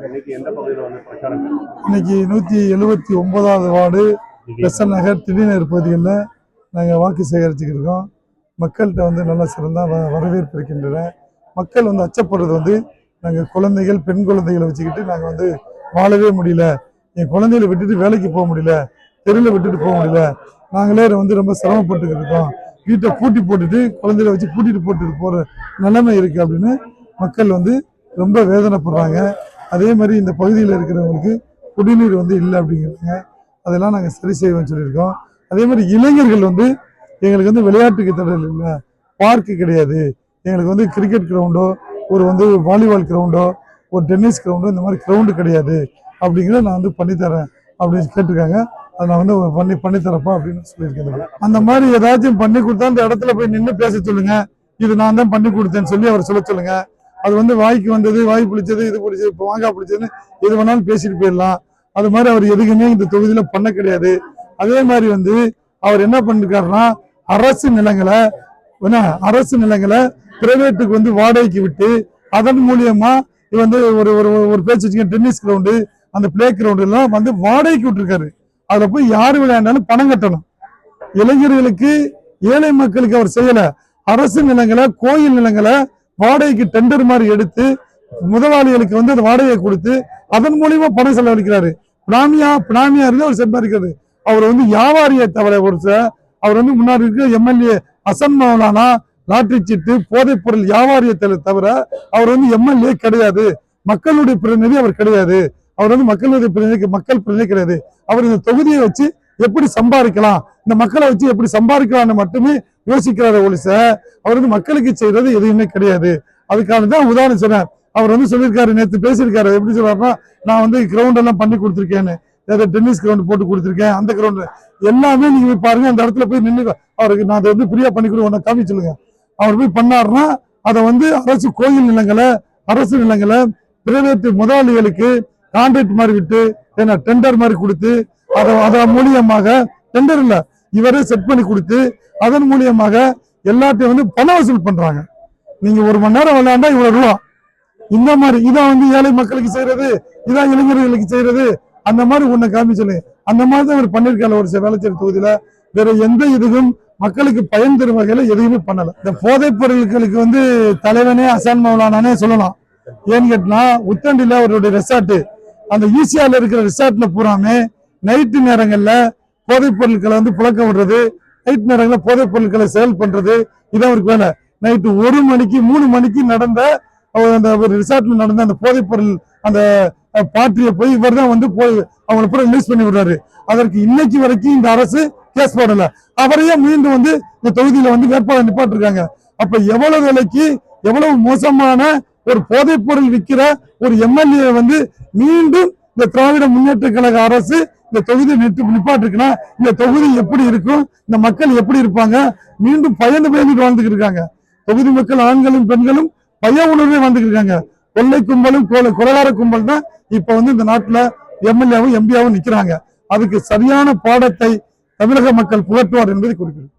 இன்னைக்கு 179வது வார்டு பெசன் நகர் திடீர்நகர் பகுதிகளில் நாங்கள் வாக்கு சேகரிச்சுக்கிட்டு இருக்கோம். மக்கள்கிட்ட வந்து நல்ல சிறந்த வரவேற்பு இருக்கின்றன. மக்கள் வந்து அச்சப்படுறது வந்து நாங்கள் குழந்தைகள் பெண் குழந்தைகளை வச்சுக்கிட்டு நாங்கள் வந்து வாழவே முடியல, என் குழந்தைகளை விட்டுட்டு வேலைக்கு போக முடியல, தெருவில் விட்டுட்டு போக முடியல, நாங்களே வந்து ரொம்ப சிரமப்பட்டுக்கிட்டு இருக்கோம், வீட்டை பூட்டி போட்டுட்டு குழந்தைகளை வச்சு பூட்டிட்டு போட்டுட்டு போகிற நிலைமை இருக்குது அப்படின்னு மக்கள் வந்து ரொம்ப வேதனைப்படுறாங்க. அதே மாதிரி இந்த பகுதியில் இருக்கிறவங்களுக்கு குடிநீர் வந்து இல்லை அப்படிங்கிறாங்க. அதெல்லாம் நாங்கள் சரி செய்வோம்னு சொல்லியிருக்கோம். அதே மாதிரி இளைஞர்கள் வந்து எங்களுக்கு வந்து விளையாட்டுக்கு தடல் இல்லை, பார்க்கு கிடையாது, எங்களுக்கு வந்து கிரிக்கெட் கிரவுண்டோ ஒரு வந்து வாலிபால் கிரவுண்டோ ஒரு டென்னிஸ் கிரவுண்டோ இந்த மாதிரி கிரவுண்டு கிடையாது அப்படிங்கிறத நான் வந்து பண்ணித்தரேன் அப்படின்னு கேட்டிருக்காங்க. அதை நான் வந்து பண்ணித்தரப்பா அப்படின்னு சொல்லியிருக்கேன். அந்த மாதிரி ஏதாச்சும் பண்ணி கொடுத்தா அந்த இடத்துல போய் நின்று பேச சொல்லுங்க, இது நான் தான் பண்ணி கொடுத்தேன்னு சொல்லி அவர் சொல்ல சொல்லுங்க. அது வந்து வாய்க்கு வந்தது, வாய் பிடிச்சது, இது பிடிச்சது, இப்போ வாங்கா பிடிச்சதுன்னு எது வேணாலும் பேசிட்டு போயிடலாம். அது மாதிரி அவர் எதுக்குமே இந்த தொகுதியில பண்ண கிடையாது. அதே மாதிரி வந்து அவர் என்ன பண்ணிருக்காருன்னா அரசு நிலங்களை பிரைவேட்டுக்கு வந்து வாடகைக்கு விட்டு அதன் மூலியமா வந்து ஒரு பேச்சு வச்சுக்க டென்னிஸ் கிரவுண்டு அந்த பிளே கிரவுண்டு எல்லாம் வந்து வாடகைக்கு விட்டுருக்காரு. அதுல போய் யாரு விளையாண்டாலும் பணம் கட்டணும். இளைஞர்களுக்கு ஏழை மக்களுக்கு அவர் செய்யல. அரசு நிலங்களை கோயில் நிலங்களை வாடகைக்கு டெண்டர் மாதிரி எடுத்து முதலாளிகளுக்கு வந்து அந்த வாடகையை கொடுத்து அதன் மூலியமா பணம் செலவழிக்கிறாரு. பிராமியா இருந்து அவர் சம்பாதிக்கிறாரு. அவர் வந்து வியாபாரியை தவிர அவர் வந்து முன்னாடி இருக்கிற எம்எல்ஏ ஹசன் மௌலானா லாட்டரி சீட்டு போதைப் பொருள் வியாபாரியத்தை தவிர அவர் வந்து எம்எல்ஏ கிடையாது, மக்களுடைய பிரதிநிதி அவர் கிடையாது, அவர் வந்து மக்கள் பிரதிநிதி கிடையாது. அவர் இந்த தொகுதியை வச்சு எப்படி சம்பாதிக்கலாம், இந்த மக்களை வச்சு எப்படி சம்பாதிக்கலாம்னு மட்டுமே யோசிக்கிறாரு ஒழிச்ச அவர் வந்து மக்களுக்கு செய்யறது எதுவுமே கிடையாது. அதுக்கான தான் உதாரணம் சொன்னேன். அவர் வந்து சொல்லியிருக்காரு, நேற்று பேசியிருக்காரு, எப்படி சொல்றாருன்னா நான் வந்து கிரவுண்ட் எல்லாம் பண்ணி கொடுத்துருக்கேன்னு, டென்னிஸ் கிரவுண்ட் போட்டு கொடுத்துருக்கேன், அந்த கிரவுண்ட் எல்லாமே நீங்க பாருங்க, அந்த இடத்துல போய் நின்று அவருக்கு நான் அதை வந்து ஃப்ரீயா பண்ணி கொடுங்க காமி சொல்லுங்க. அவர் போய் பண்ணாருன்னா அதை வந்து அரசு கோயில் நிலங்களை பிரைவேட் முதலாளிகளுக்கு கான்ட்ராக்ட் மாதிரி விட்டு டெண்டர் மாதிரி கொடுத்து அதன் மூலியமாக டெண்டர் இல்ல இவரே செட் பண்ணி கொடுத்து அதன் மூலியமாக எல்லாத்தையும் வந்து பண வசூல் பண்றாங்க. நீங்க ஒரு மணி நேரம் விளையாண்டா இவ்வளவு ரூபா, இந்த மாதிரி இதான் வந்து ஏழை மக்களுக்கு செய்யறது, இதான் இளைஞர்களுக்கு செய்யறது, அந்த மாதிரி ஒண்ணு காமிச்சலு அந்த மாதிரி தான் இவர் பண்ணிருக்காரு. ஒரு வேளச்சேரி தொகுதியில வேற எந்த இதுவும் மக்களுக்கு பயன் தரும் வகையில எதுவுமே பண்ணல. இந்த போதைப் பொருட்களுக்கு வந்து தலைவனே ஹசன் மௌலானானே சொல்லலாம். ஏன்னு கேட்டா உத்தண்டில அவருடைய ரெசார்ட், அந்த ஈசியால இருக்கிற ரிசார்ட்ல பூராமே நைட்டு நேரங்கள்ல போதைப் பொருட்களை வந்து புழக்க விடுறது, நைட் நேரங்களில் போதைப் பொருட்களை செயல் பண்றது, இதான் அவருக்கு வேலை. நைட்டு 1 மணிக்கு 3 மணிக்கு நடந்த அந்த ரிசார்ட்ல நடந்த அந்த போதைப் பொருள் அந்த பார்ட்டியை போய் இவர் தான் வந்து அவங்களை பூரா ரிலீஸ் பண்ணி விடுறாரு. அதற்கு இன்னைக்கு வரைக்கும் இந்த அரசு கேஸ் போடல. அவரையே மீண்டும் வந்து இந்த தொகுதியில வந்து வேட்பாளர் நிப்பாட்டிருக்காங்க. அப்ப எவ்வளவு விலைக்கு எவ்வளவு மோசமான ஒரு போதைப் பொருள் விற்கிற ஒரு எம்எல்ஏ வந்து மீண்டும் இந்த திராவிட முன்னேற்ற கழக அரசு இந்த தொகுதி நிப்பாட்டிருக்குன்னா இந்த தொகுதி எப்படி இருக்கும், இந்த மக்கள் எப்படி இருப்பாங்க, மீண்டும் பயந்துட்டு வாழ்ந்துட்டு இருக்காங்க. தொகுதி மக்கள் ஆண்களும் பெண்களும் பய உணர்வே வாழ்ந்துட்டு இருக்காங்க. கொள்ளை கும்பலும் கொலைகார கும்பல் தான் இப்ப வந்து இந்த நாட்டுல எம்எல்ஏவும் எம்பியாவும் நிக்கிறாங்க. அதுக்கு சரியான பாடத்தை தமிழக மக்கள் புகட்டுவார் என்பதை குறிப்பிடும்.